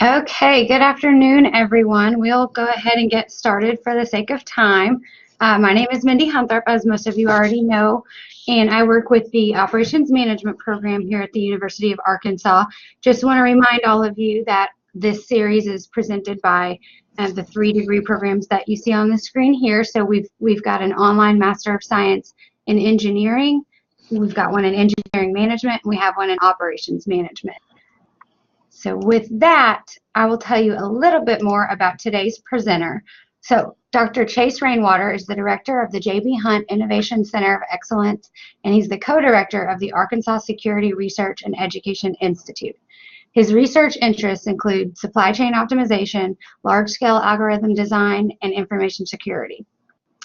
Okay, good afternoon, everyone. We'll go ahead and get started for the sake of time. My name is Mindy Huntharp, as most of you already know, and I work with the Operations Management Program here at the University of Arkansas. Just want to remind all of you that this series is presented by the 3-degree programs that you see on the screen here. So we've got an online Master of Science in Engineering, we've got one in Engineering Management, and we have one in Operations Management. So with that, I will tell you a little bit more about today's presenter. So Dr. Chase Rainwater is the director of the J.B. Hunt Innovation Center of Excellence, and he's the co-director of the Arkansas Security Research and Education Institute. His research interests include supply chain optimization, large-scale algorithm design, and information security.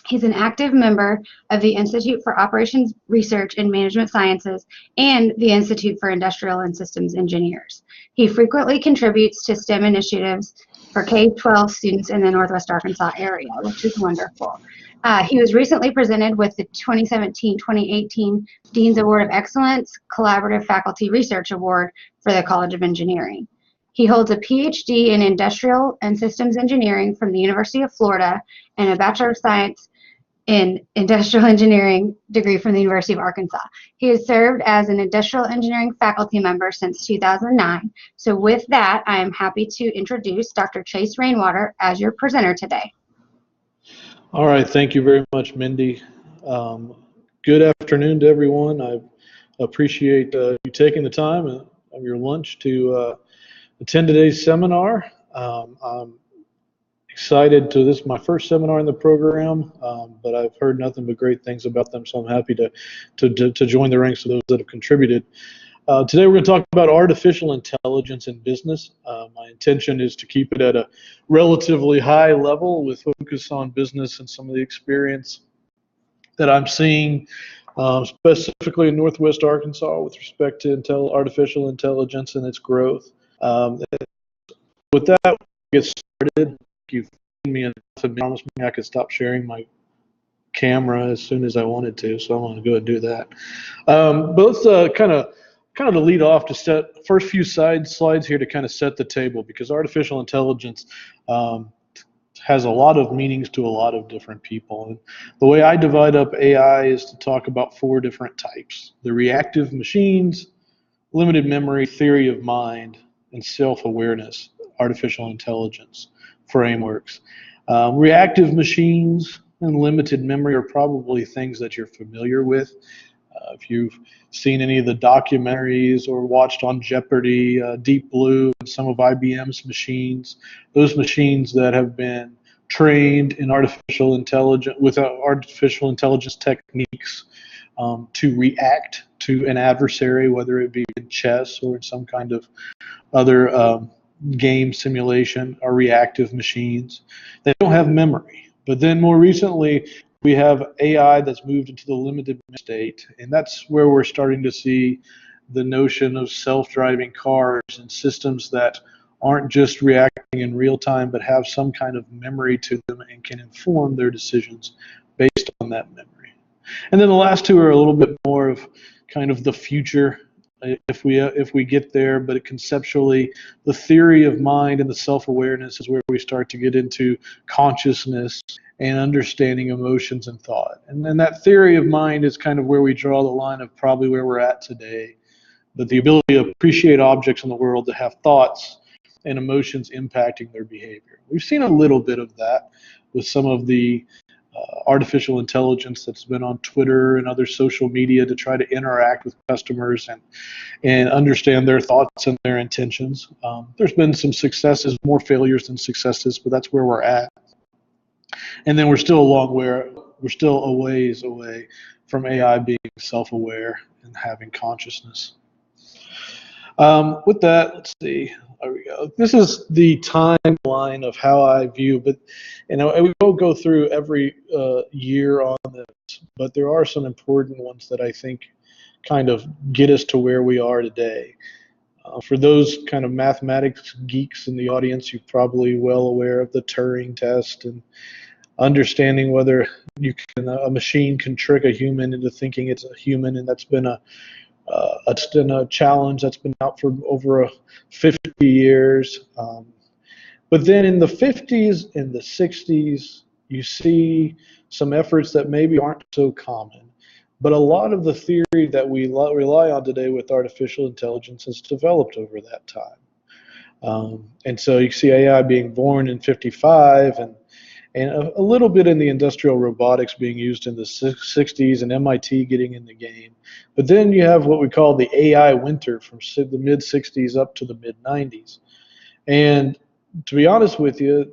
He's an active member of the Institute for Operations Research and Management Sciences and the Institute for Industrial and Systems Engineers. He frequently contributes to STEM initiatives for K-12 students in the Northwest Arkansas area, which is wonderful. He was recently presented with the 2017-2018 Dean's Award of Excellence Collaborative Faculty Research Award for the College of Engineering. He holds a PhD in Industrial and Systems Engineering from the University of Florida and a Bachelor of Science in Industrial Engineering degree from the University of Arkansas. He has served as an Industrial Engineering faculty member since 2009. So with that, I am happy to introduce Dr. Chase Rainwater as your presenter today. All right, thank you very much, Mindy. Good afternoon to everyone. I appreciate you taking the time of your lunch to attend today's seminar. I'm excited this is my first seminar in the program, but I've heard nothing but great things about them, so I'm happy to join the ranks of those that have contributed. Today we're going to talk about artificial intelligence in business. My intention is to keep it at a relatively high level with focus on business and some of the experience that I'm seeing specifically in Northwest Arkansas with respect to artificial intelligence and its growth. With that, we'll get started. You've given me enough and promised me I could stop sharing my camera as soon as I wanted to, so I'm going to go ahead and do that. But let's kind of to lead off to set first few slides here to kind of set the table, because artificial intelligence has a lot of meanings to a lot of different people. And the way I divide up AI is to talk about 4 different types: the reactive machines, limited memory, theory of mind, and self-awareness artificial intelligence frameworks. Reactive machines and limited memory are probably things that you're familiar with. If you've seen any of the documentaries or watched on Jeopardy, Deep Blue, and some of IBM's machines, those machines that have been trained in artificial intelligence techniques to react to an adversary, whether it be in chess or in some kind of other game simulation, are reactive machines. They don't have memory. But then more recently, we have AI that's moved into the limited state, and that's where we're starting to see the notion of self-driving cars and systems that aren't just reacting in real time, but have some kind of memory to them and can inform their decisions based on that memory. And then the last 2 are a little bit more of kind of the future, if we get there, but conceptually, the theory of mind and the self-awareness is where we start to get into consciousness and understanding emotions and thought. And then that theory of mind is kind of where we draw the line of probably where we're at today. But the ability to appreciate objects in the world, to have thoughts and emotions impacting their behavior. We've seen a little bit of that with some of the artificial intelligence that's been on Twitter and other social media to try to interact with customers and understand their thoughts and their intentions. There's been some successes, more failures than successes, but that's where we're at. And then we're still a ways away from AI being self-aware and having consciousness. With that, let's see. There we go. This is the timeline of how I view, but we won't go through every year on this, but there are some important ones that I think kind of get us to where we are today. For those kind of mathematics geeks in the audience, you're probably well aware of the Turing test and understanding whether a machine can trick a human into thinking it's a human, and that's been a It's been a challenge that's been out for over 50 years. But then in the 50s and the 60s, you see some efforts that maybe aren't so common. But a lot of the theory that we rely on today with artificial intelligence has developed over that time. And so you see AI being born in 55 and a little bit in the industrial robotics being used in the 60s and MIT getting in the game. But then you have what we call the AI winter from the mid 60s up to the mid 90s. And to be honest with you,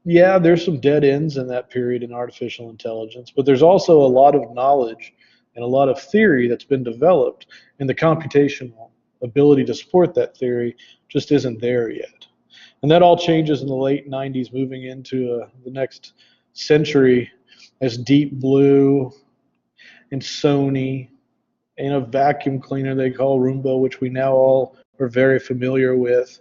yeah, there's some dead ends in that period in artificial intelligence, but there's also a lot of knowledge and a lot of theory that's been developed, and the computational ability to support that theory just isn't there yet. And that all changes in the late 90s, moving into the next century as Deep Blue and Sony and a vacuum cleaner they call Roomba, which we now all are very familiar with,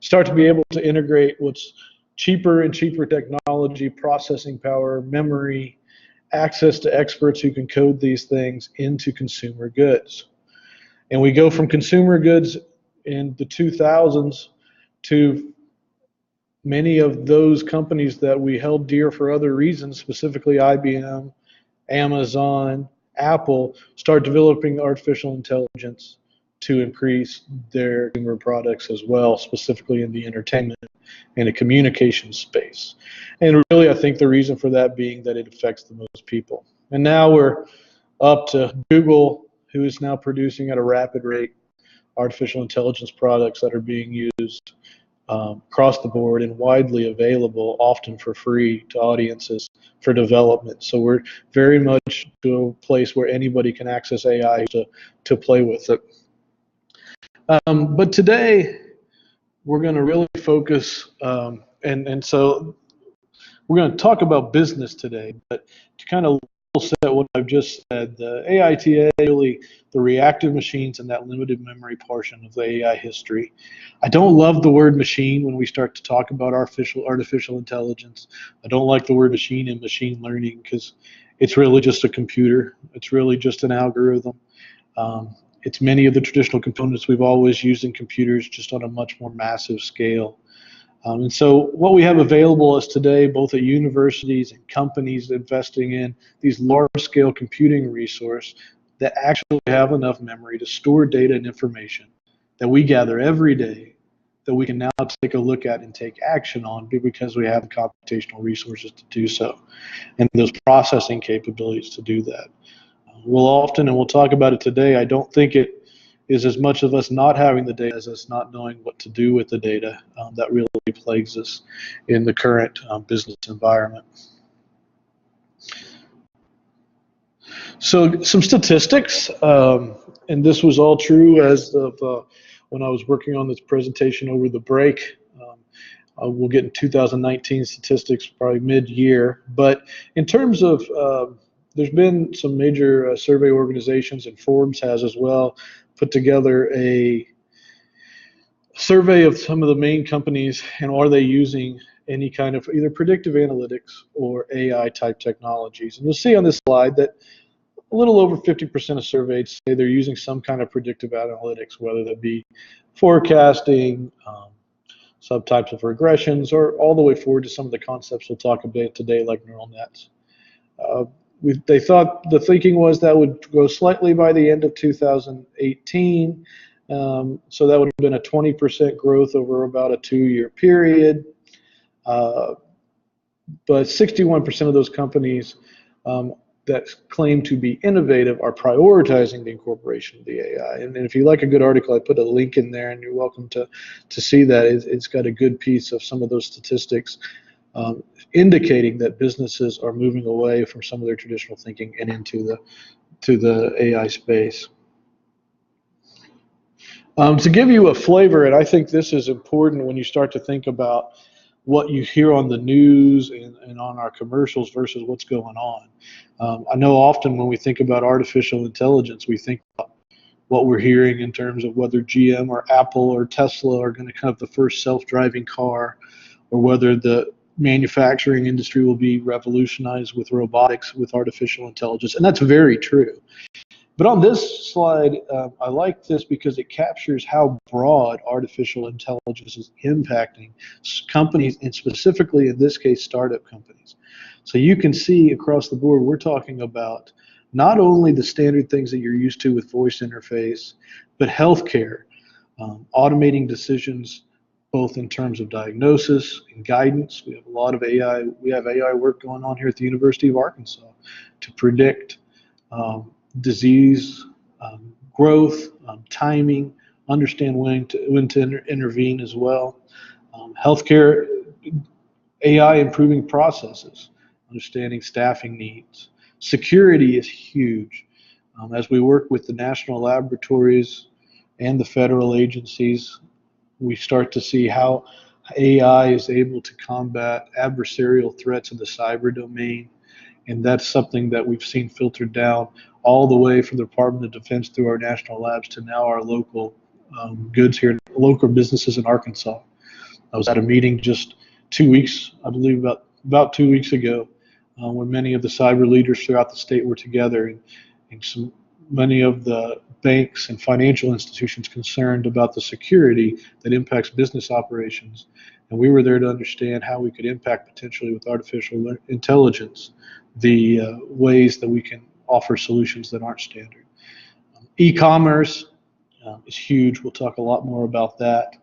start to be able to integrate what's cheaper and cheaper technology, processing power, memory, access to experts who can code these things into consumer goods. And we go from consumer goods in the 2000s to many of those companies that we held dear for other reasons, specifically IBM, Amazon, Apple, start developing artificial intelligence to increase their consumer products as well, specifically in the entertainment and the communication space. And really, I think the reason for that being that it affects the most people. And now we're up to Google, who is now producing at a rapid rate artificial intelligence products that are being used across the board and widely available, often for free to audiences for development. So we're very much to a place where anybody can access AI to play with it. But today, we're going to really focus, and so we're going to talk about business today, but to kind of level set what I've just said, the AITA, really the reactive machines and that limited memory portion of the AI history. I don't love the word machine when we start to talk about artificial intelligence. I don't like the word machine in machine learning because it's really just a computer. It's really just an algorithm. It's many of the traditional components we've always used in computers, just on a much more massive scale. And so what we have available is today, both at universities and companies investing in these large-scale computing resources that actually have enough memory to store data and information that we gather every day that we can now take a look at and take action on because we have the computational resources to do so and those processing capabilities to do that. We'll often, and we'll talk about it today, I don't think it is as much of us not having the data as us not knowing what to do with the data that really plagues us in the current business environment. So some statistics, and this was all true as of when I was working on this presentation over the break. We'll get in 2019 statistics probably mid-year, but in terms of there's been some major survey organizations, and Forbes has as well, put together a survey of some of the main companies and are they using any kind of either predictive analytics or AI type technologies. And you'll see on this slide that a little over 50% of surveyed say they're using some kind of predictive analytics, whether that be forecasting, subtypes of regressions, or all the way forward to some of the concepts we'll talk about today, like neural nets. They thought the thinking was that would grow slightly by the end of 2018. So that would have been a 20% growth over about a 2-year period. But 61% of those companies that claim to be innovative are prioritizing the incorporation of the AI. And if you like a good article, I put a link in there, and you're welcome to see that. It's got a good piece of some of those statistics indicating that businesses are moving away from some of their traditional thinking and into the AI space. To give you a flavor, and I think this is important when you start to think about what you hear on the news and on our commercials versus what's going on. I know often when we think about artificial intelligence, we think about what we're hearing in terms of whether GM or Apple or Tesla are going to have the first self-driving car, or whether the manufacturing industry will be revolutionized with robotics, with artificial intelligence. And that's very true. But on this slide, I like this because it captures how broad artificial intelligence is impacting companies, and specifically in this case, startup companies. So you can see across the board, we're talking about not only the standard things that you're used to with voice interface, but healthcare, automating decisions both in terms of diagnosis and guidance. We have a lot of AI. We have AI work going on here at the University of Arkansas to predict disease growth, timing, understand when to intervene as well. Healthcare AI improving processes, understanding staffing needs. Security is huge. As we work with the national laboratories and the federal agencies, we start to see how AI is able to combat adversarial threats in the cyber domain. And that's something that we've seen filtered down all the way from the Department of Defense through our national labs to now our local goods here, local businesses in Arkansas. I was at a meeting just 2 weeks, I believe about 2 weeks ago, where many of the cyber leaders throughout the state were together, and many of the banks and financial institutions concerned about the security that impacts business operations. And we were there to understand how we could impact potentially with artificial intelligence the ways that we can offer solutions that aren't standard. E-commerce is huge. We'll talk a lot more about that.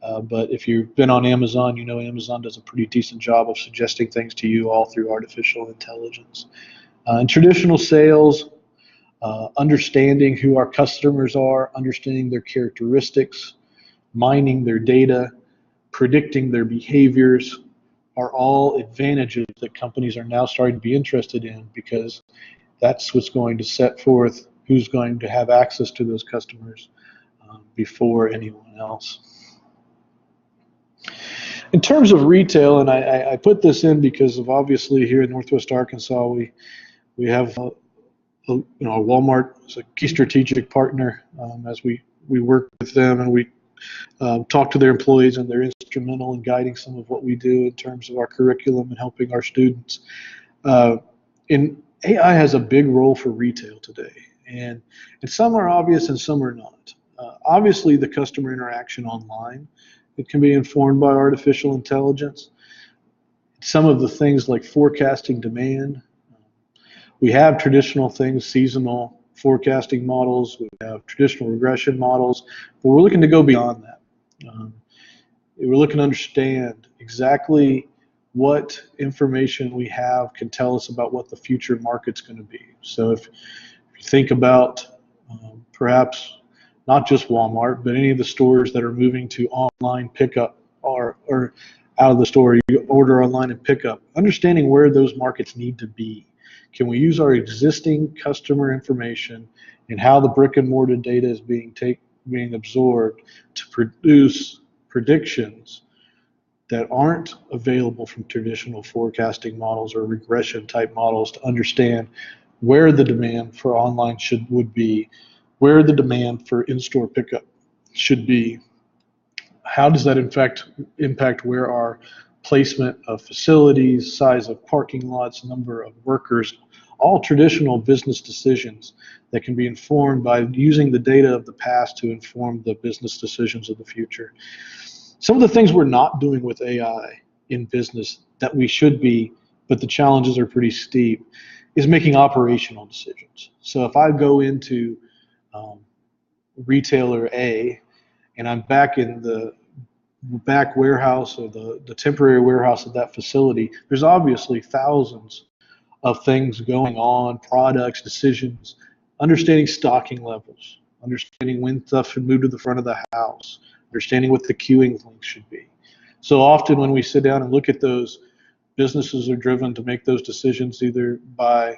But if you've been on Amazon, you know Amazon does a pretty decent job of suggesting things to you all through artificial intelligence. In traditional sales, understanding who our customers are, understanding their characteristics, mining their data, predicting their behaviors are all advantages that companies are now starting to be interested in, because that's what's going to set forth who's going to have access to those customers before anyone else. In terms of retail, and I put this in because of obviously here in Northwest Arkansas, we have Walmart is a key strategic partner as we work with them, and we talk to their employees, and they're instrumental in guiding some of what we do in terms of our curriculum and helping our students. And AI has a big role for retail today, and some are obvious and some are not. Obviously, the customer interaction online, it can be informed by artificial intelligence. Some of the things like forecasting demand. We have traditional things, seasonal forecasting models. We have traditional regression models, but we're looking to go beyond that. We're looking to understand exactly what information we have can tell us about what the future market's going to be. So if you think about perhaps not just Walmart, but any of the stores that are moving to online pickup or out of the store, you order online and pick up, understanding where those markets need to be. Can we use our existing customer information and how the brick and mortar data is being absorbed to produce predictions that aren't available from traditional forecasting models or regression type models to understand where the demand for online would be, where the demand for in-store pickup should be. How does that in fact impact where our placement of facilities, size of parking lots, number of workers, all traditional business decisions that can be informed by using the data of the past to inform the business decisions of the future. Some of the things we're not doing with AI in business that we should be, but the challenges are pretty steep, is making operational decisions. So if I go into retailer A and I'm back in the back warehouse or the temporary warehouse of that facility, there's obviously thousands of things going on, products, decisions, understanding stocking levels, understanding when stuff should move to the front of the house, understanding what the queuing links should be. So often when we sit down and look at those, businesses are driven to make those decisions either by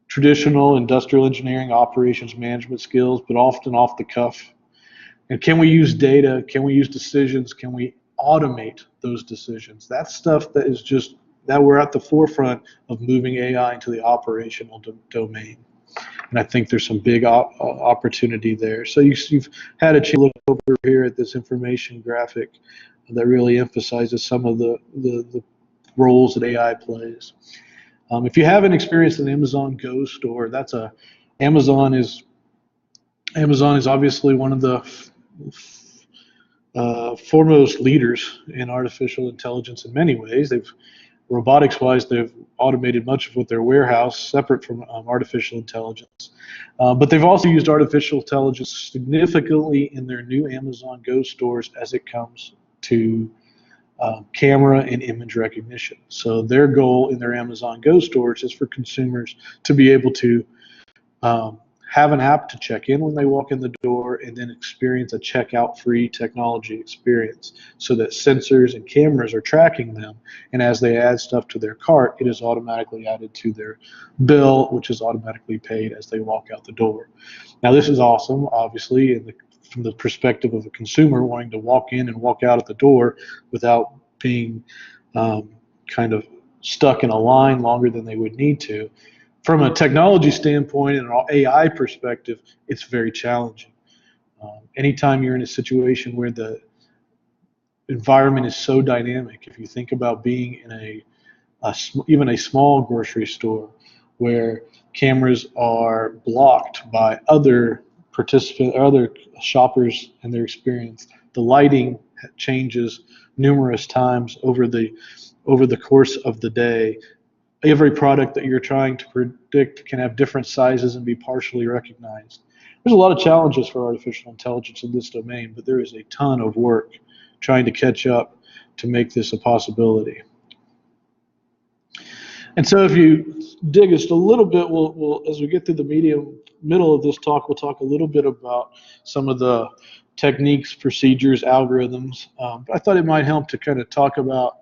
traditional industrial engineering, operations management skills, but often off the cuff. And can we use data? Can we use decisions? Can we automate those decisions? That's stuff that is just, that we're at the forefront of moving AI into the operational domain. And I think there's some big opportunity there. So you've had a chance to look over here at this information graphic that really emphasizes some of the roles that AI plays. If you haven't experienced an Amazon Go store, that's a Amazon is obviously one of the foremost leaders in artificial intelligence in many ways. Robotics-wise, they've automated much of what their warehouse, separate from artificial intelligence. But they've also used artificial intelligence significantly in their new Amazon Go stores as it comes to camera and image recognition. So their goal in their Amazon Go stores is for consumers to be able to have an app to check in when they walk in the door, and then experience a checkout-free technology experience, so that sensors and cameras are tracking them, and as they add stuff to their cart, it is automatically added to their bill, which is automatically paid as they walk out the door. Now, this is awesome, obviously, from the perspective of a consumer wanting to walk in and walk out at the door without being kind of stuck in a line longer than they would need to. From a technology standpoint and an AI perspective, it's very challenging. Anytime you're in a situation where the environment is so dynamic, if you think about being in even a small grocery store where cameras are blocked by other participants or other shoppers and their experience, the lighting changes numerous times over the course of the day. Every product that you're trying to predict can have different sizes and be partially recognized. There's a lot of challenges for artificial intelligence in this domain, but there is a ton of work trying to catch up to make this a possibility. And so if you dig just a little bit, we'll as we get through the middle of this talk, we'll talk a little bit about some of the techniques, procedures, algorithms. But I thought it might help to kind of talk about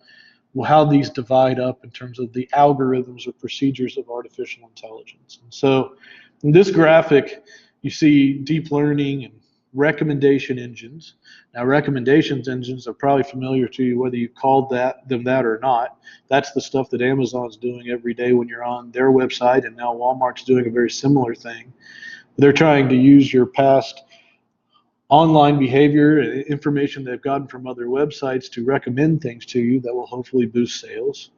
how these divide up in terms of the algorithms or procedures of artificial intelligence. And so in this graphic, you see deep learning and recommendation engines. Now, recommendations engines are probably familiar to you, whether you called them that or not. That's the stuff that Amazon's doing every day when you're on their website, and now Walmart's doing a very similar thing. They're trying to use your past online behavior and information they've gotten from other websites to recommend things to you that will hopefully boost sales.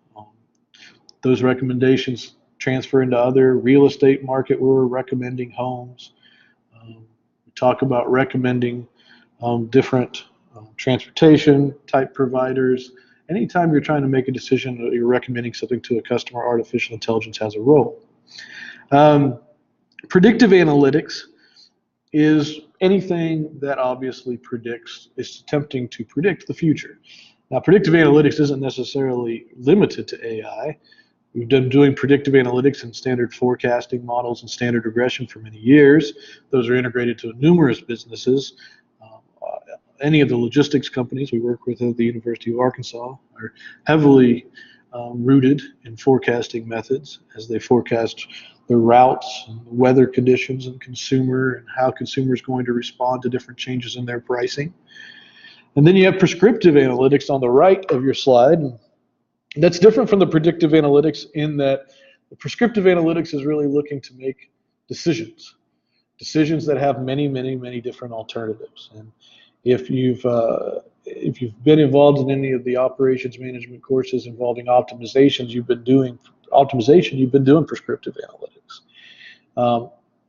Those recommendations transfer into other real estate market where we're recommending homes. We talk about recommending different transportation type providers. Anytime you're trying to make a decision or you're recommending something to a customer, artificial intelligence has a role. Predictive analytics is anything that obviously is attempting to predict the future. Now, predictive analytics isn't necessarily limited to AI. We've been doing predictive analytics and standard forecasting models and standard regression for many years. Those are integrated to numerous businesses. Any of the logistics companies we work with at the University of Arkansas are heavily rooted in forecasting methods as they forecast the routes and the weather conditions and consumer and how consumers going to respond to different changes in their pricing. And then you have prescriptive analytics on the right of your slide. And that's different from the predictive analytics in that the prescriptive analytics is really looking to make decisions that have many, many, many different alternatives. And if you've been involved in any of the operations management courses involving optimizations, you've been doing prescriptive analytics.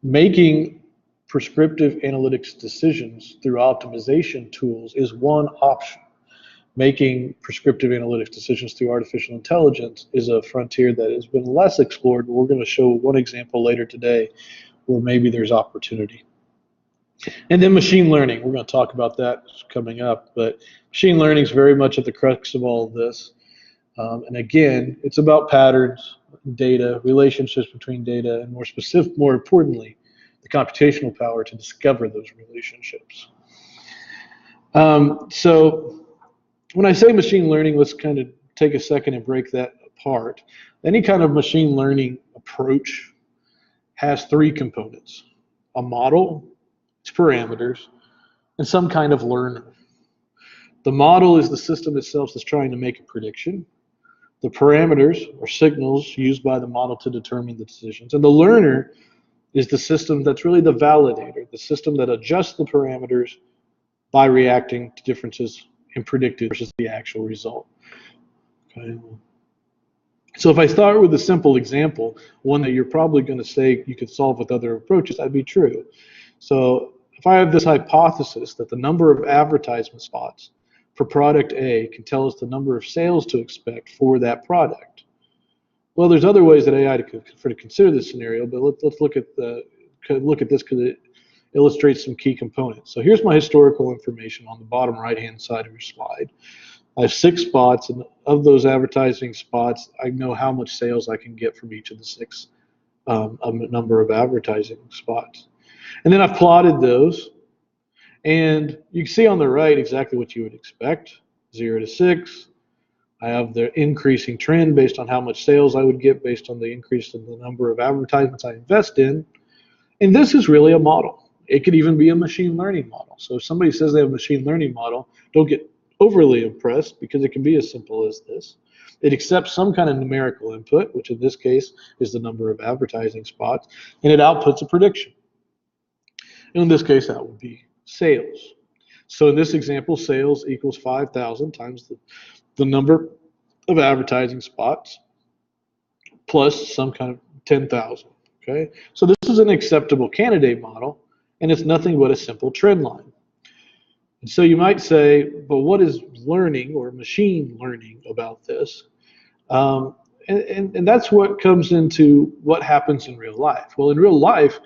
Making prescriptive analytics decisions through optimization tools is one option. Making prescriptive analytics decisions through artificial intelligence is a frontier that has been less explored. We're going to show one example later today where maybe there's opportunity. And then machine learning, we're going to talk about that coming up, but machine learning is very much at the crux of all of this. And again, it's about patterns, data, relationships between data, and more importantly, the computational power to discover those relationships. So when I say machine learning, let's kind of take a second and break that apart. Any kind of machine learning approach has three components: a model, its parameters, and some kind of learner. The model is the system itself that's trying to make a prediction. The parameters are signals used by the model to determine the decisions. And the learner is the system that's really the validator, the system that adjusts the parameters by reacting to differences in predicted versus the actual result. Okay. So if I start with a simple example, one that you're probably going to say you could solve with other approaches, that'd be true. So if I have this hypothesis that the number of advertisement spots for product A can tell us the number of sales to expect for that product. Well, there's other ways that AI to consider this scenario, but let's look at this because it illustrates some key components. So here's my historical information on the bottom right-hand side of your slide. I have 6 spots, and of those advertising spots, I know how much sales I can get from each of the 6 number of advertising spots. And then I've plotted those, and you can see on the right exactly what you would expect, 0 to 6. I have the increasing trend based on how much sales I would get based on the increase in the number of advertisements I invest in. And this is really a model. It could even be a machine learning model. So if somebody says they have a machine learning model, don't get overly impressed because it can be as simple as this. It accepts some kind of numerical input, which in this case is the number of advertising spots, and it outputs a prediction. And in this case, that would be sales. So in this example, sales equals 5,000 times the number of advertising spots plus some kind of 10,000. Okay, so this is an acceptable candidate model, and it's nothing but a simple trend line. And so you might say, but what is learning or machine learning about this? And that's what comes into what happens in real life. Well, in real life,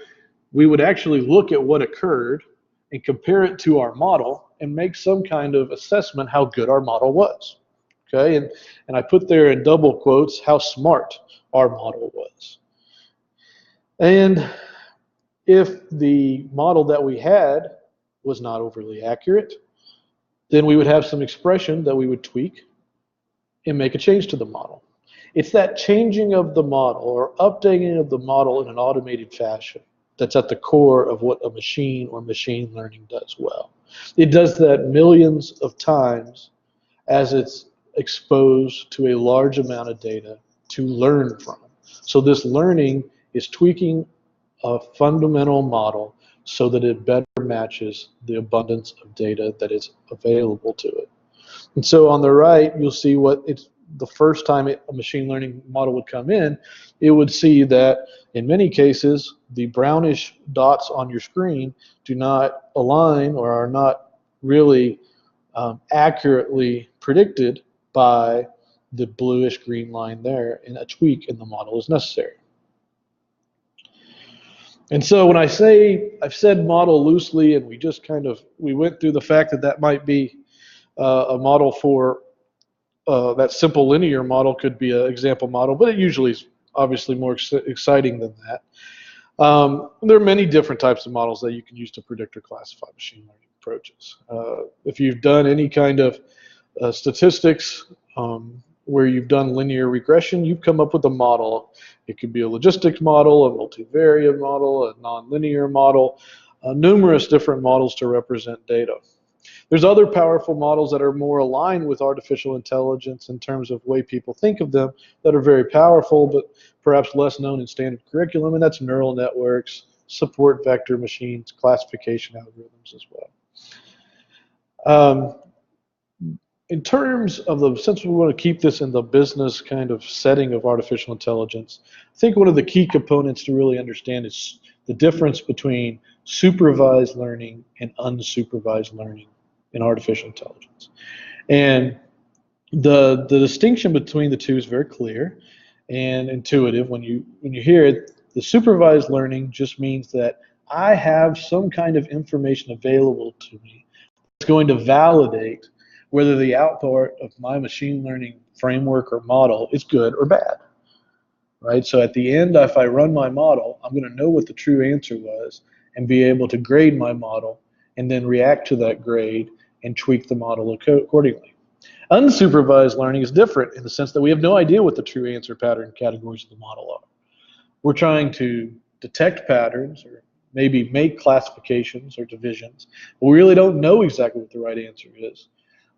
we would actually look at what occurred and compare it to our model and make some kind of assessment how good our model was. Okay, and I put there in double quotes how smart our model was. And if the model that we had was not overly accurate, then we would have some expression that we would tweak and make a change to the model. It's that changing of the model or updating of the model in an automated fashion that's at the core of what a machine or machine learning does well. It does that millions of times as it's exposed to a large amount of data to learn from. So this learning is tweaking a fundamental model so that it better matches the abundance of data that is available to it. And so on the right, you'll see what it's the first time a machine learning model would come in, it would see that in many cases, the brownish dots on your screen do not align or are not really accurately predicted by the bluish green line there, and a tweak in the model is necessary. And so when I say, I've said model loosely, and we went through the fact that that might be a model for that simple linear model could be an example model, but it usually is obviously more exciting than that. There are many different types of models that you can use to predict or classify machine learning approaches. If you've done any kind of statistics where you've done linear regression, you've come up with a model. It could be a logistics model, a multivariate model, a nonlinear model, numerous different models to represent data. There's other powerful models that are more aligned with artificial intelligence in terms of the way people think of them that are very powerful, but perhaps less known in standard curriculum, and that's neural networks, support vector machines, classification algorithms as well. In terms of since we want to keep this in the business kind of setting of artificial intelligence, I think one of the key components to really understand is the difference between supervised learning and unsupervised learning in artificial intelligence. And the distinction between the two is very clear and intuitive when you hear it. The supervised learning just means that I have some kind of information available to me that's going to validate whether the output of my machine learning framework or model is good or bad, right? So at the end, if I run my model, I'm going to know what the true answer was and be able to grade my model and then react to that grade and tweak the model accordingly. Unsupervised learning is different in the sense that we have no idea what the true answer pattern categories of the model are. We're trying to detect patterns or maybe make classifications or divisions, but we really don't know exactly what the right answer is.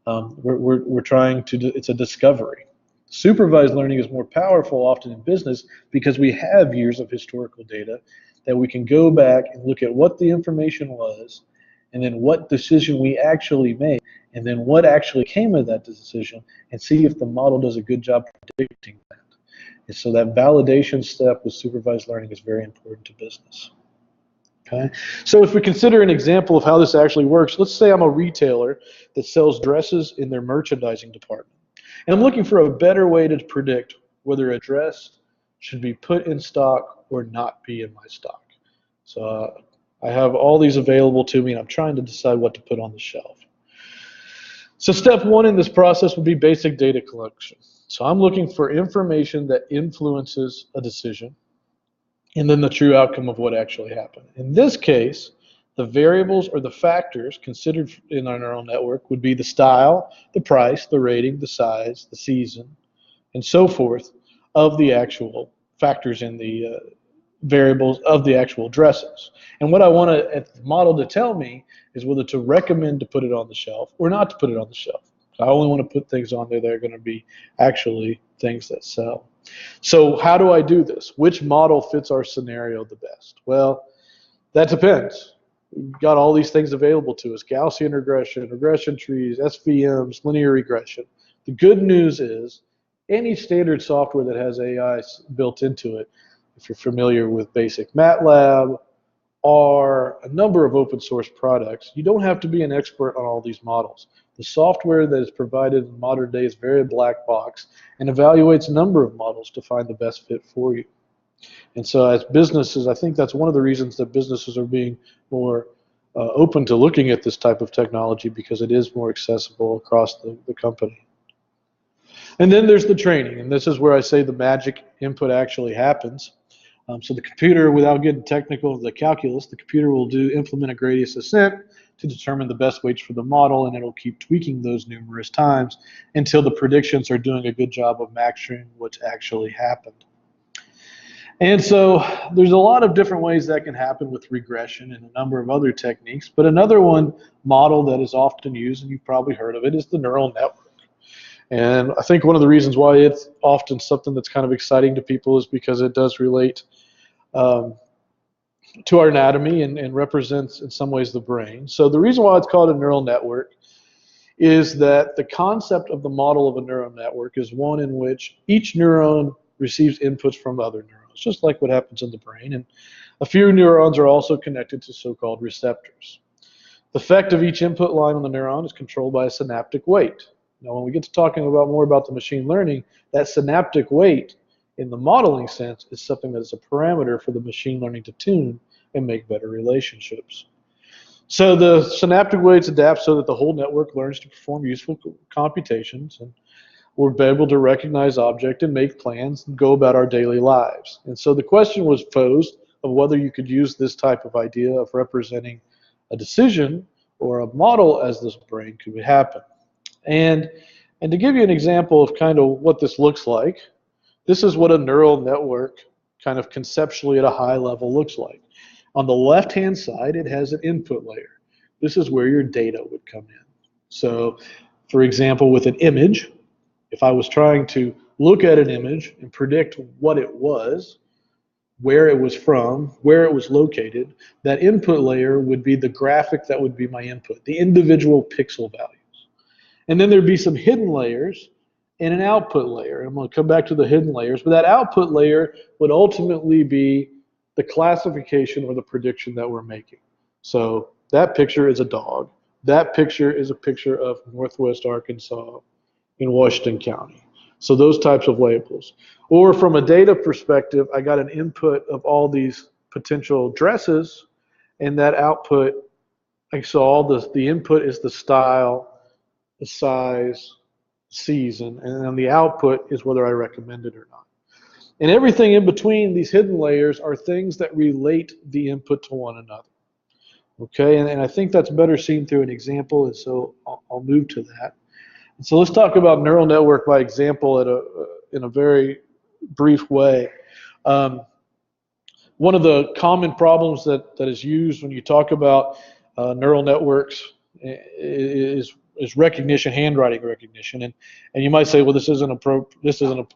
We're trying to it's a discovery. Supervised learning is more powerful often in business because we have years of historical data that we can go back and look at what the information was and then what decision we actually made and then what actually came of that decision and see if the model does a good job predicting that. And so that validation step with supervised learning is very important to business. Okay? So if we consider an example of how this actually works, let's say I'm a retailer that sells dresses in their merchandising department. And I'm looking for a better way to predict whether a dress should be put in stock or not be in my stock. So I have all these available to me, and I'm trying to decide what to put on the shelf. So step one in this process would be basic data collection. So I'm looking for information that influences a decision, and then the true outcome of what actually happened. In this case, the variables or the factors considered in our neural network would be the style, the price, the rating, the size, the season, and so forth of the actual factors in the variables of the actual dresses. And what I want the model to tell me is whether to recommend to put it on the shelf or not to put it on the shelf. I only want to put things on there that are going to be actually things that sell. So how do I do this? Which model fits our scenario the best? Well, that depends. We've got all these things available to us: Gaussian regression, regression trees, SVMs, linear regression. The good news is any standard software that has AI built into it, if you're familiar with basic MATLAB, R, a number of open source products, you don't have to be an expert on all these models. The software that is provided in modern day is very black box and evaluates a number of models to find the best fit for you. And so as businesses, I think that's one of the reasons that businesses are being more open to looking at this type of technology, because it is more accessible across the company. And then there's the training, and this is where I say the magic input actually happens. So the computer, without getting technical, the calculus, the computer will implement a gradient ascent to determine the best weights for the model, and it'll keep tweaking those numerous times until the predictions are doing a good job of matching what's actually happened. And so there's a lot of different ways that can happen with regression and a number of other techniques, but another model that is often used, and you've probably heard of it, is the neural network. And I think one of the reasons why it's often something that's kind of exciting to people is because it does relate to our anatomy and represents in some ways the brain. So the reason why it's called a neural network is that the concept of the model of a neural network is one in which each neuron receives inputs from other neurons, just like what happens in the brain. And a few neurons are also connected to so-called receptors. The effect of each input line on the neuron is controlled by a synaptic weight. Now, when we get to talking more about the machine learning, that synaptic weight in the modeling sense is something that is a parameter for the machine learning to tune and make better relationships. So the synaptic weights adapt so that the whole network learns to perform useful computations, and we're able to recognize objects and make plans and go about our daily lives. And so the question was posed of whether you could use this type of idea of representing a decision or a model as this brain could happen. And to give you an example of kind of what this looks like, this is what a neural network kind of conceptually at a high level looks like. On the left-hand side, it has an input layer. This is where your data would come in. So, for example, with an image, if I was trying to look at an image and predict what it was, where it was from, where it was located, that input layer would be the graphic that would be my input, the individual pixel values. And then there'd be some hidden layers and an output layer. I'm going to come back to the hidden layers, but that output layer would ultimately be the classification or the prediction that we're making. So that picture is a dog. That picture is a picture of Northwest Arkansas in Washington County. So those types of labels. Or from a data perspective, I got an input of all these potential dresses, and that output, I saw the input is the style, the size, season, and then the output is whether I recommend it or not. And everything in between these hidden layers are things that relate the input to one another. Okay, and I think that's better seen through an example, and so I'll move to that. And so let's talk about neural network by example in a very brief way. One of the common problems that is used when you talk about neural networks is recognition, handwriting recognition, and you might say, well, this isn't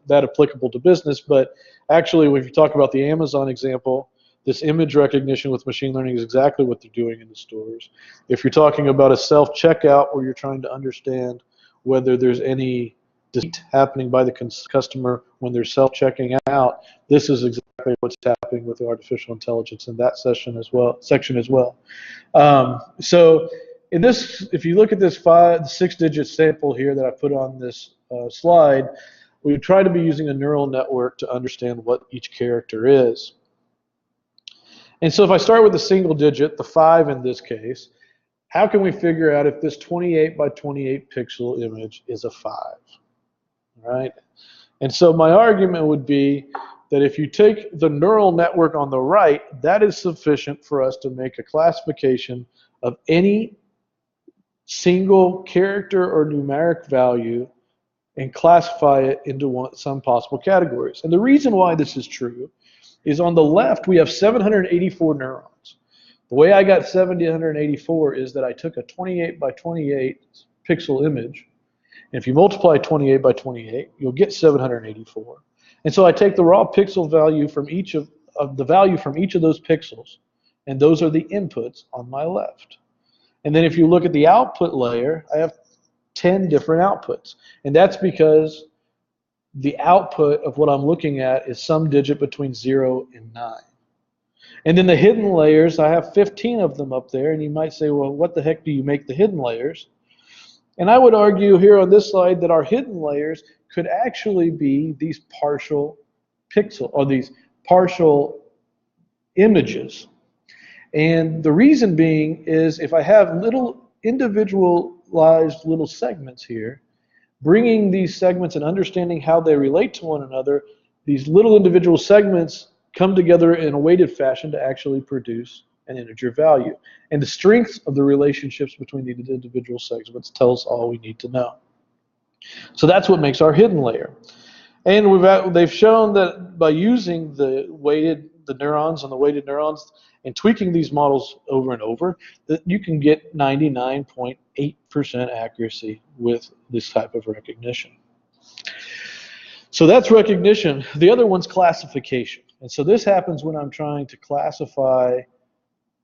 that applicable to business, but actually, when you talk about the Amazon example, this image recognition with machine learning is exactly what they're doing in the stores. If you're talking about a self-checkout where you're trying to understand whether there's any deceit happening by the customer when they're self-checking out, this is exactly what's happening with the artificial intelligence in that section as well. So in this, if you look at this 6-digit sample here that I put on this slide, we try to be using a neural network to understand what each character is. And so if I start with a single digit, the 5 in this case, how can we figure out if this 28 by 28 pixel image is a 5? Right? And so my argument would be that if you take the neural network on the right, that is sufficient for us to make a classification of any single character or numeric value and classify it into some possible categories. And the reason why this is true is on the left we have 784 neurons. The way I got 784 is that I took a 28 by 28 pixel image, and if you multiply 28 by 28, you'll get 784. And so I take the raw pixel value from each of the value from each of those pixels, and those are the inputs on my left. And then if you look at the output layer, I have 10 different outputs. And that's because the output of what I'm looking at is some digit between 0 and 9. And then the hidden layers, I have 15 of them up there. And you might say, well, what the heck do you make the hidden layers? And I would argue here on this slide that our hidden layers could actually be these partial pixel, or these partial images. And the reason being is if I have little individualized little segments here, bringing these segments and understanding how they relate to one another, these little individual segments come together in a weighted fashion to actually produce an integer value. And the strength of the relationships between the individual segments tells all we need to know. So that's what makes our hidden layer. And they've shown that by using the neurons and the weighted neurons and tweaking these models over and over, that you can get 99.8% accuracy with this type of recognition. So that's recognition. The other one's classification. And so this happens when I'm trying to classify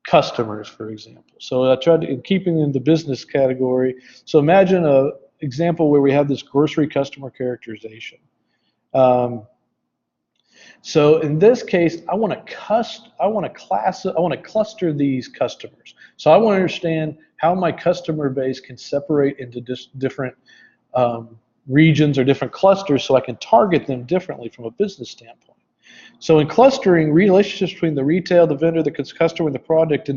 customers, for example. So I tried to, in keeping in the business category, so imagine an example where we have this grocery customer characterization. So in this case, I want to cluster these customers. So I want to understand how my customer base can separate into different regions or different clusters so I can target them differently from a business standpoint. So in clustering, relationships between the retail, the vendor, the customer, and the product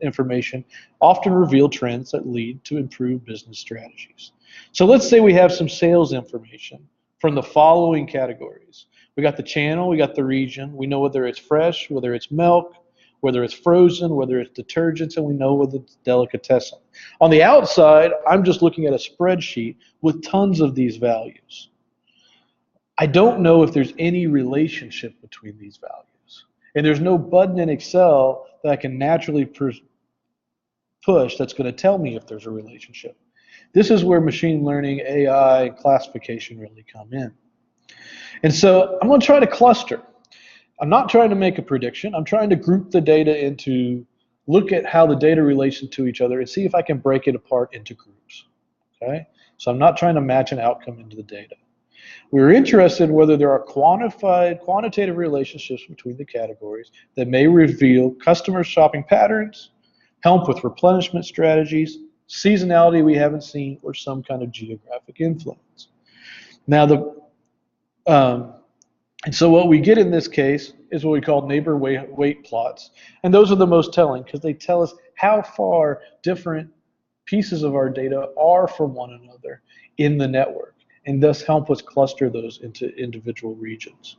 information often reveal trends that lead to improved business strategies. So let's say we have some sales information from the following categories. We got the channel, we got the region, we know whether it's fresh, whether it's milk, whether it's frozen, whether it's detergents, and we know whether it's delicatessen. On the outside, I'm just looking at a spreadsheet with tons of these values. I don't know if there's any relationship between these values. And there's no button in Excel that I can naturally push that's going to tell me if there's a relationship. This is where machine learning, AI, and classification really come in. And so I'm going to try to cluster. I'm not trying to make a prediction. I'm trying to group the data into, look at how the data relates to each other and see if I can break it apart into groups. Okay? So I'm not trying to match an outcome into the data. We're interested in whether there are quantitative relationships between the categories that may reveal customer shopping patterns, help with replenishment strategies, seasonality we haven't seen, or some kind of geographic influence. Now, and so what we get in this case is what we call neighbor weight plots. And those are the most telling because they tell us how far different pieces of our data are from one another in the network, and thus help us cluster those into individual regions.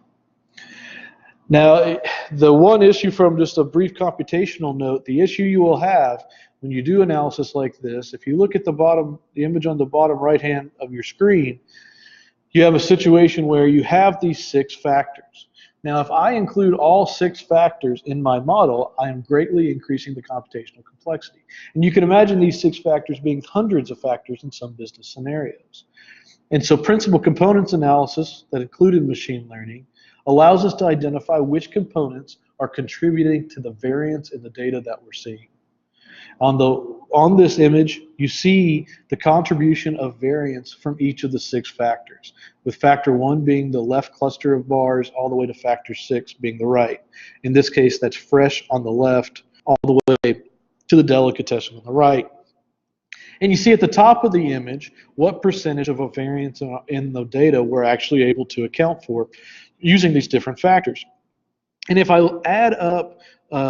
Now, the one issue from just a brief computational note, the issue you will have when you do analysis like this, if you look at the image on the bottom right hand of your screen, you have a situation where you have these 6 factors. Now, if I include all 6 factors in my model, I am greatly increasing the computational complexity. And you can imagine these 6 factors being hundreds of factors in some business scenarios. And so principal components analysis that included machine learning allows us to identify which components are contributing to the variance in the data that we're seeing. On this image, you see the contribution of variance from each of the 6 factors, with factor 1 being the left cluster of bars all the way to factor 6 being the right. In this case, that's fresh on the left all the way to the delicatessen on the right. And you see at the top of the image what percentage of a variance in the data we're actually able to account for using these different factors. And if I add up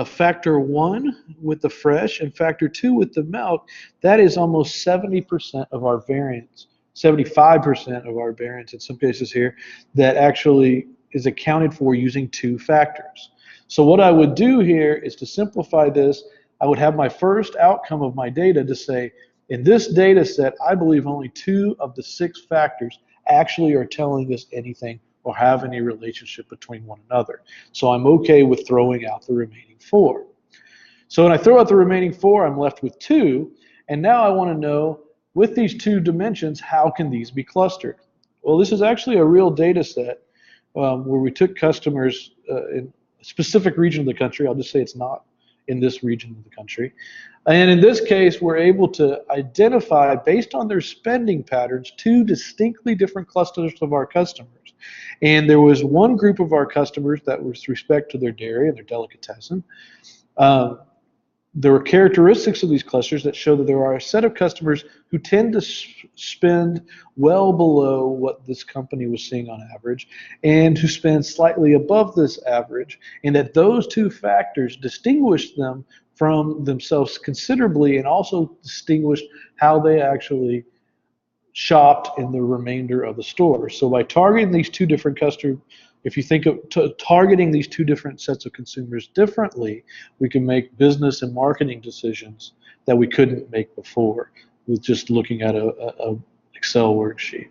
factor 1 with the fresh and factor 2 with the milk, that is almost 70% of our variance, 75% of our variance in some cases here, that actually is accounted for using 2 factors. So what I would do here is, to simplify this, I would have my first outcome of my data to say, in this data set, I believe only 2 of the 6 factors actually are telling us anything or have any relationship between one another. So I'm okay with throwing out the remaining 4. So when I throw out the remaining 4, I'm left with 2, and now I want to know, with these 2 dimensions, how can these be clustered? Well, this is actually a real data set where we took customers in a specific region of the country. I'll just say it's not in this region of the country. And in this case, we're able to identify, based on their spending patterns, 2 distinctly different clusters of our customers. And there was one group of our customers that was with respect to their dairy and their delicatessen. There were characteristics of these clusters that show that there are a set of customers who tend to spend well below what this company was seeing on average, and who spend slightly above this average, and that those 2 factors distinguish them from themselves considerably, and also distinguished how they actually shopped in the remainder of the store. So by targeting these 2 different customers, if you think of targeting these 2 different sets of consumers differently, we can make business and marketing decisions that we couldn't make before with just looking at a Excel worksheet.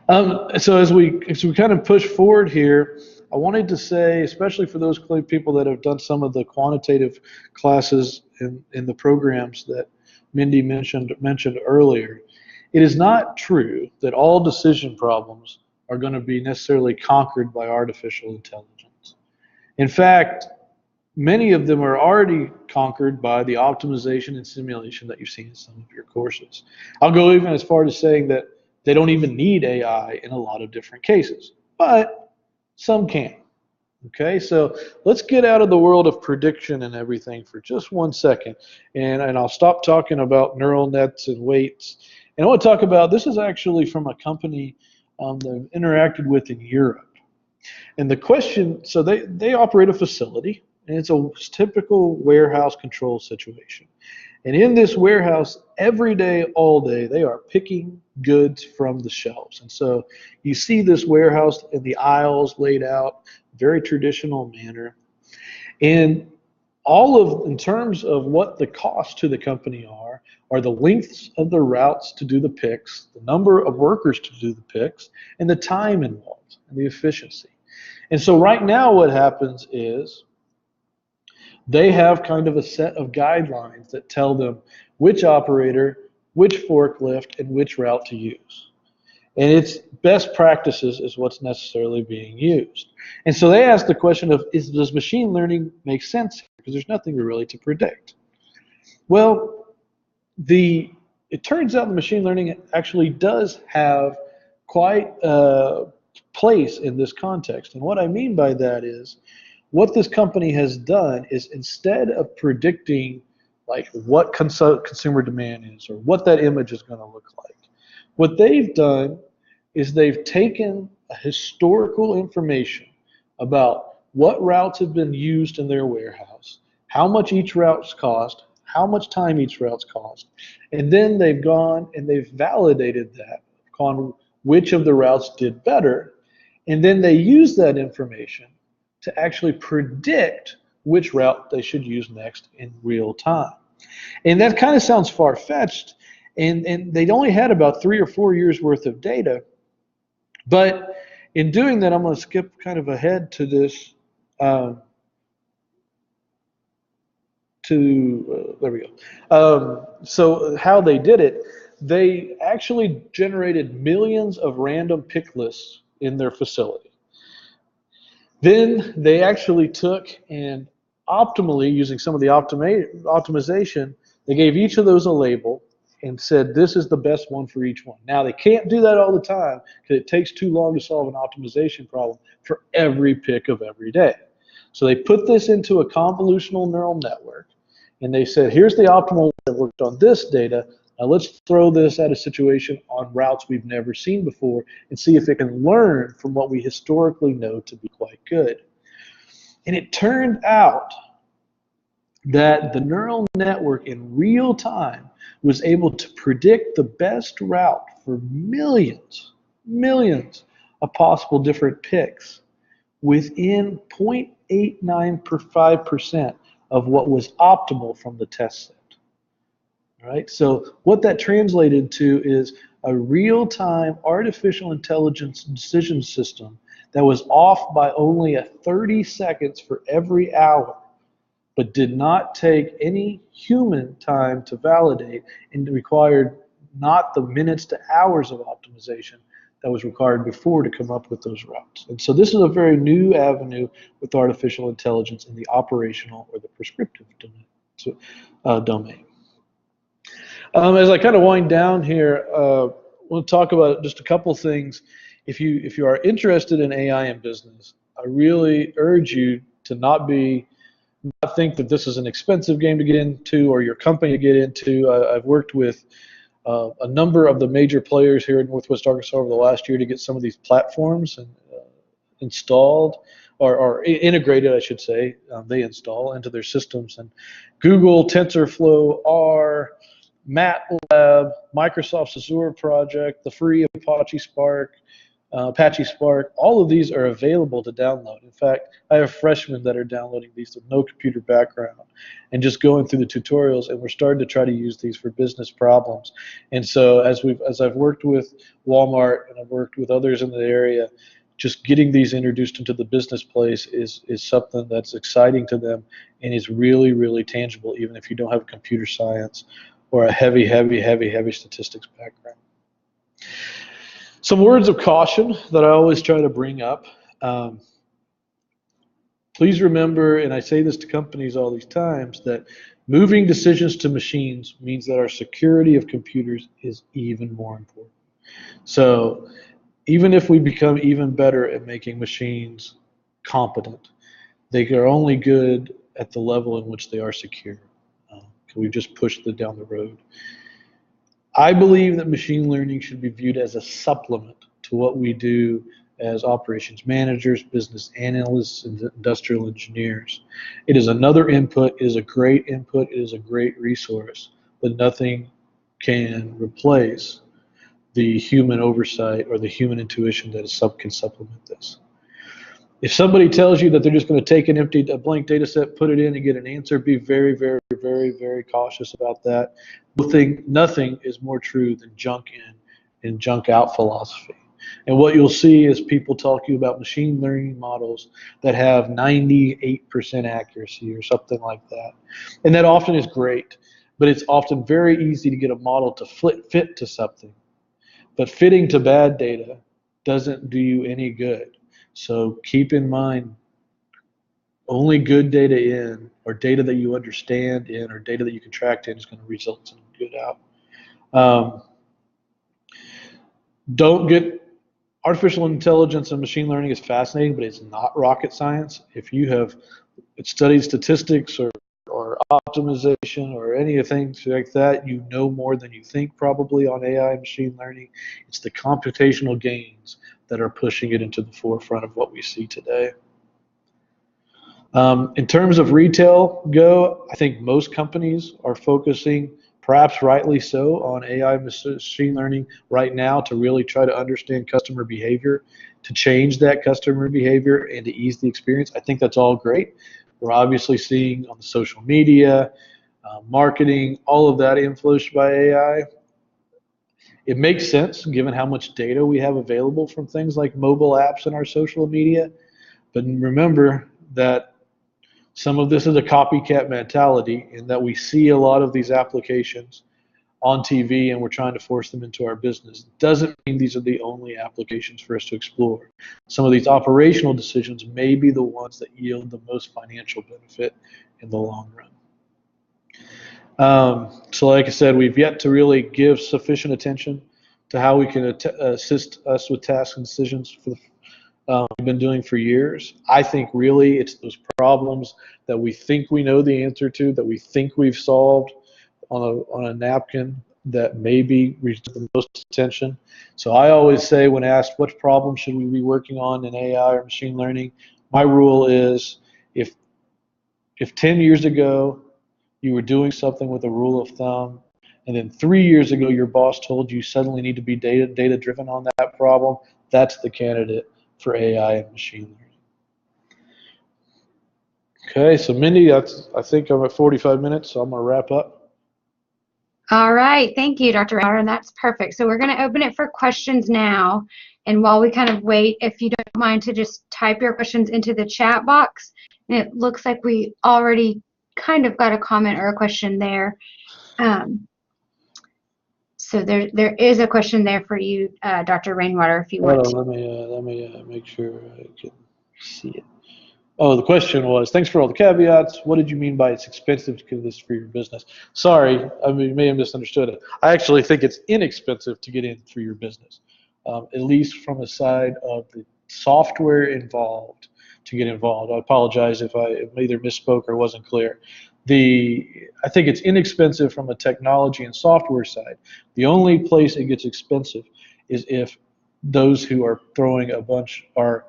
So as we kind of push forward here, I wanted to say, especially for those people that have done some of the quantitative classes in the programs that Mindy mentioned earlier, it is not true that all decision problems are going to be necessarily conquered by artificial intelligence. In fact, many of them are already conquered by the optimization and simulation that you've seen in some of your courses. I'll go even as far as saying that they don't even need AI in a lot of different cases, but some can. Okay, so let's get out of the world of prediction and everything for just 1 second, and I'll stop talking about neural nets and weights. And I want to talk about, this is actually from a company that I've interacted with in Europe. And the question, so they operate a facility, and it's a typical warehouse control situation. And in this warehouse, every day, all day, they are picking goods from the shelves. And so you see this warehouse and the aisles laid out, very traditional manner. And in terms of what the costs to the company are the lengths of the routes to do the picks, the number of workers to do the picks, and the time involved, and the efficiency. And so right now what happens is, they have kind of a set of guidelines that tell them which operator, which forklift, and which route to use. And it's best practices is what's necessarily being used. And so they ask the question of, does machine learning make sense here? Because there's nothing really to predict. Well, it turns out the machine learning actually does have quite a place in this context. And what I mean by that is, what this company has done is, instead of predicting like what consumer demand is or what that image is going to look like, what they've done is they've taken historical information about what routes have been used in their warehouse, how much each route's cost, how much time each route's cost, and then they've gone and they've validated that on which of the routes did better, and then they use that information to actually predict which route they should use next in real time. And that kind of sounds far-fetched, and they only had about 3 or 4 years worth of data. But in doing that, I'm going to skip kind of ahead to this, there we go. So how they did it, they actually generated millions of random pick lists in their facility. Then they actually took and optimally, using some of the optimization, they gave each of those a label and said this is the best one for each one. Now they can't do that all the time because it takes too long to solve an optimization problem for every pick of every day. So they put this into a convolutional neural network and they said here's the optimal one that worked on this data. Now let's throw this at a situation on routes we've never seen before and see if it can learn from what we historically know to be quite good. And it turned out that the neural network in real time was able to predict the best route for millions of possible different picks within 0.89% of what was optimal from the test set. All right, so what that translated to is a real-time artificial intelligence decision system that was off by only 30 seconds for every hour, but did not take any human time to validate and required not the minutes to hours of optimization that was required before to come up with those routes. And so this is a very new avenue with artificial intelligence in the operational or the prescriptive domain. As I kind of wind down here, we'll talk about just a couple things. If you are interested in AI in business, I really urge you to not think that this is an expensive game to get into or your company to get into. I've worked with a number of the major players here in Northwest Arkansas over the last year to get some of these platforms installed or integrated, I should say. They install into their systems. And Google, TensorFlow, R, MATLAB, Microsoft's Azure project, the free Apache Spark, all of these are available to download. In fact, I have freshmen that are downloading these with no computer background and just going through the tutorials, and we're starting to try to use these for business problems. And so as I've worked with Walmart and I've worked with others in the area, just getting these introduced into the business place is something that's exciting to them and is really, really tangible, even if you don't have a computer science or a heavy statistics background. Some words of caution that I always try to bring up. Please remember, and I say this to companies all these times, that moving decisions to machines means that our security of computers is even more important. So even if we become even better at making machines competent, they are only good at the level in which they are secure. We've just pushed it down the road. I believe that machine learning should be viewed as a supplement to what we do as operations managers, business analysts, and industrial engineers. It is another input, it is a great input, it is a great resource, but nothing can replace the human oversight or the human intuition that can supplement this. If somebody tells you that they're just going to take a blank data set, put it in and get an answer, be very, very, very, very cautious about that. Nothing is more true than junk in and junk out philosophy. And what you'll see is people talking about machine learning models that have 98% accuracy or something like that. And that often is great, but it's often very easy to get a model to fit to something. But fitting to bad data doesn't do you any good. So keep in mind, only good data in, or data that you understand in, or data that you can track in is going to result in good out. Don't get artificial intelligence and machine learning is fascinating, but it's not rocket science. If you have studied statistics or optimization or anything like that, you know more than you think probably on AI and machine learning. It's the computational gains that are pushing it into the forefront of what we see today. In terms of retail I think most companies are focusing, perhaps rightly so, on AI machine learning right now to really try to understand customer behavior, to change that customer behavior and to ease the experience. I think that's all great. We're obviously seeing on the social media, marketing, all of that influenced by AI. It makes sense given how much data we have available from things like mobile apps and our social media. But remember that some of this is a copycat mentality in that we see a lot of these applications on TV and we're trying to force them into our business. Doesn't mean these are the only applications for us to explore. Some of these operational decisions may be the ones that yield the most financial benefit in the long run. So like I said, we've yet to really give sufficient attention to how we can assist us with tasks and decisions for the we've been doing for years. I think really it's those problems that we think we know the answer to, that we think we've solved on a napkin, that maybe receive the most attention. So I always say when asked what problem should we be working on in AI or machine learning, my rule is if 10 years ago you were doing something with a rule of thumb, and then 3 years ago your boss told you suddenly need to be data driven on that problem, that's the candidate for AI and machine learning. Okay, so Mindy, I think I'm at 45 minutes, so I'm going to wrap up. All right, thank you, Dr. Rainwater, and that's perfect. So we're going to open it for questions now, and while we kind of wait, if you don't mind to just type your questions into the chat box, and it looks like we already kind of got a comment or a question there. So there is a question there for you, Dr. Rainwater, if you want to. Let me make sure I can see it. Oh, the question was, thanks for all the caveats. What did you mean by it's expensive to do this for your business? Sorry, I mean, you may have misunderstood it. I actually think it's inexpensive to get in for your business, at least from the side of the software involved to get involved. I apologize if I either misspoke or wasn't clear. I think it's inexpensive from a technology and software side. The only place it gets expensive is if those who are throwing a bunch of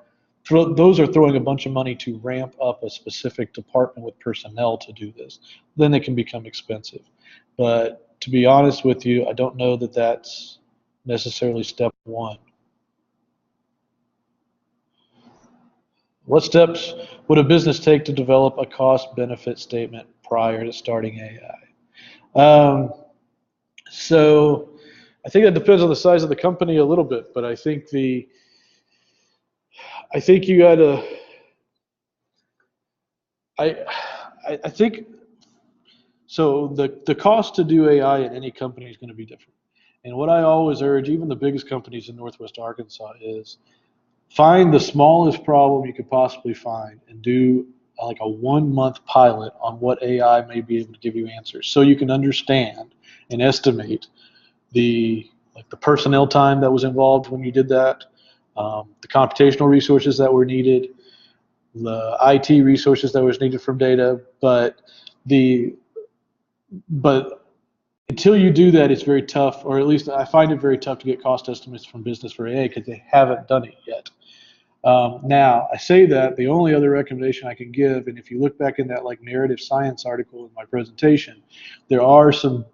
money to ramp up a specific department with personnel to do this. Then it can become expensive. But to be honest with you, I don't know that that's necessarily step one. What steps would a business take to develop a cost-benefit statement prior to starting AI? So I think that depends on the size of the company a little bit, but I think you gotta. I think so. The cost to do AI in any company is going to be different. And what I always urge, even the biggest companies in Northwest Arkansas, is find the smallest problem you could possibly find and do like a 1-month pilot on what AI may be able to give you answers, so you can understand and estimate the personnel time that was involved when you did that, the computational resources that were needed, the IT resources that was needed from data, but until you do that, it's very tough, or at least I find it very tough to get cost estimates from business for AI because they haven't done it yet. Now, I say that the only other recommendation I can give, and if you look back in that narrative science article in my presentation, there are some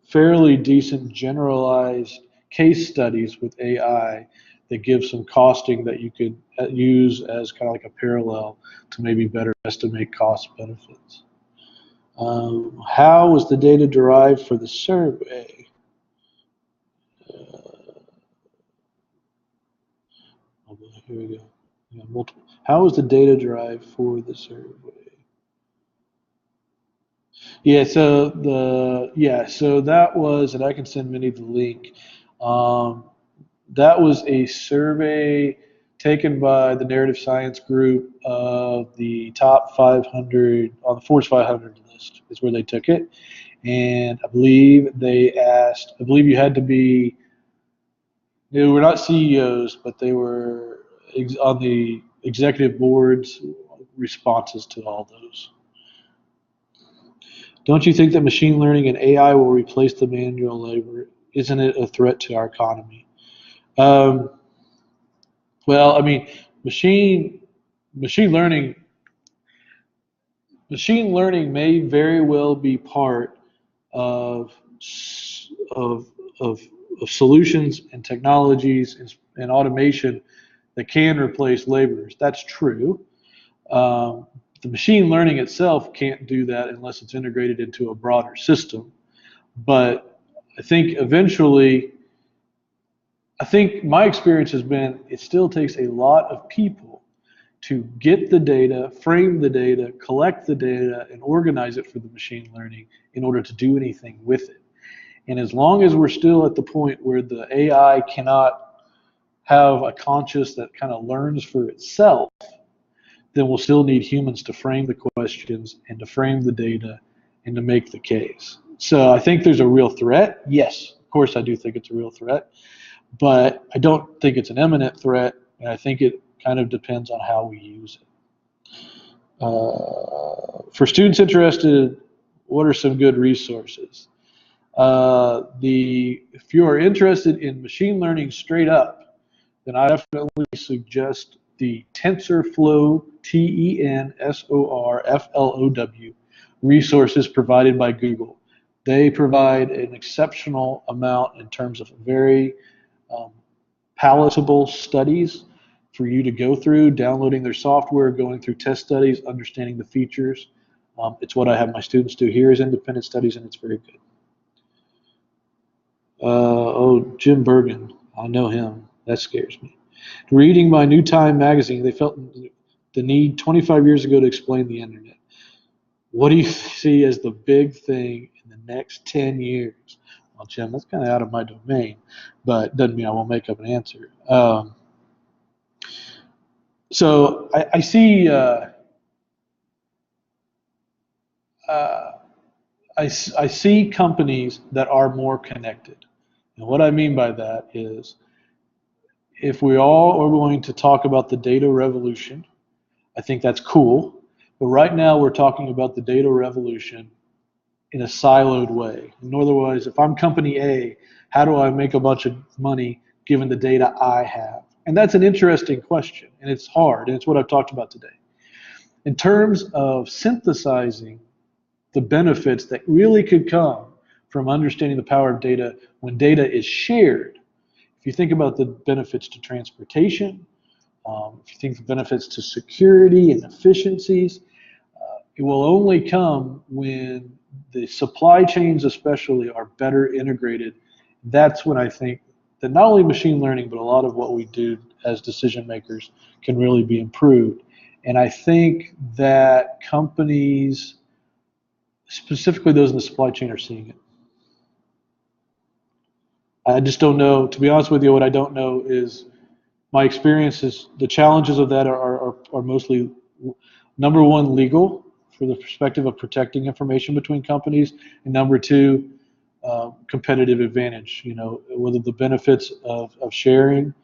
fairly decent generalized case studies with AI that give some costing that you could use as kind of like a parallel to maybe better estimate cost benefits. How was the data derived for the survey? Here we go. Multiple. How was the data derived for the survey? So that was, and I can send Minnie the link. That was a survey taken by the Narrative Science Group of the top 500 on the Forbes 500 list is where they took it, and I believe they you had to be. They were not CEOs, but they were on the executive board's responses to all those. Don't you think that machine learning and AI will replace the manual labor? Isn't it a threat to our economy? Well, I mean, machine learning may very well be part of solutions and technologies and automation that can replace laborers. That's true. The machine learning itself can't do that unless it's integrated into a broader system. But I think eventually, my experience has been it still takes a lot of people to get the data, frame the data, collect the data, and organize it for the machine learning in order to do anything with it. And as long as we're still at the point where the AI cannot have a conscious that kind of learns for itself, then we'll still need humans to frame the questions and to frame the data and to make the case. So I think there's a real threat. Yes, of course I do think it's a real threat, but I don't think it's an imminent threat, and I think it kind of depends on how we use it. For students interested, what are some good resources? If you are interested in machine learning straight up, then I definitely suggest the TensorFlow, TensorFlow resources provided by Google. They provide an exceptional amount in terms of very palatable studies for you to go through, downloading their software, going through test studies, understanding the features. It's what I have my students do here is independent studies, and it's very good. Jim Bergen, I know him. That scares me. Reading my New Time magazine, they felt the need 25 years ago to explain the internet. What do you see as the big thing in the next 10 years? Well, Jim, that's kind of out of my domain, but doesn't mean I won't make up an answer. So I see I see companies that are more connected. And what I mean by that is if we all are going to talk about the data revolution, I think that's cool. But right now we're talking about the data revolution in a siloed way. In other words, if I'm company A, how do I make a bunch of money given the data I have? And that's an interesting question, and it's hard, and it's what I've talked about today. In terms of synthesizing the benefits that really could come from understanding the power of data when data is shared, if you think about the benefits to transportation, if you think the benefits to security and efficiencies, it will only come when the supply chains especially are better integrated. That's when I think that not only machine learning, but a lot of what we do as decision makers can really be improved. And I think that companies, specifically those in the supply chain, are seeing it. I just don't know, to be honest with you, what I don't know is my experience is the challenges of that are mostly, number one, legal, for the perspective of protecting information between companies, and number two, competitive advantage, whether the benefits of sharing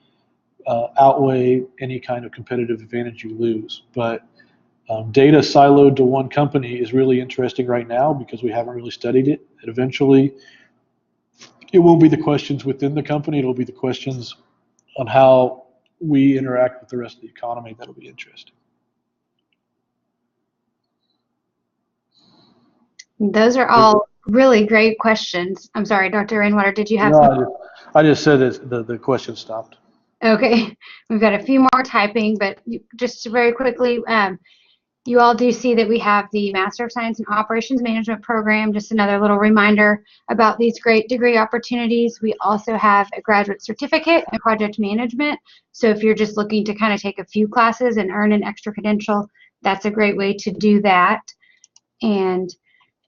outweigh any kind of competitive advantage you lose. But data siloed to one company is really interesting right now because we haven't really studied it. And eventually, it won't be the questions within the company, it'll be the questions on how we interact with the rest of the economy that'll be interesting. Those are all really great questions. I'm sorry, Dr. Rainwater, did you have something? No, I just said that the question stopped. Okay, we've got a few more typing, but just very quickly, you all do see that we have the Master of Science in Operations Management program. Just another little reminder about these great degree opportunities. We also have a graduate certificate in project management. So if you're just looking to kind of take a few classes and earn an extra credential, that's a great way to do that. And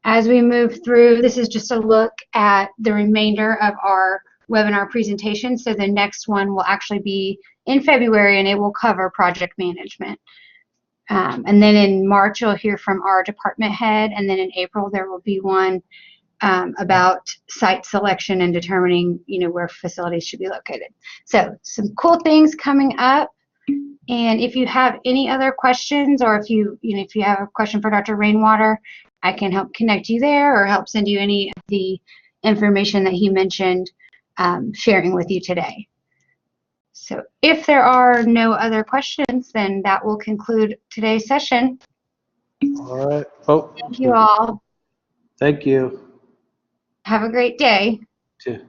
as we move through, this is just a look at the remainder of our webinar presentation. So the next one will actually be in February, and it will cover project management. And then in March, you'll hear from our department head, and then in April, there will be one about site selection and determining, where facilities should be located. So some cool things coming up. And if you have any other questions, or if you have a question for Dr. Rainwater, I can help connect you there or help send you any of the information that he mentioned sharing with you today. So if there are no other questions, then that will conclude today's session. All right. Thank you all. Thank you. Have a great day. Too.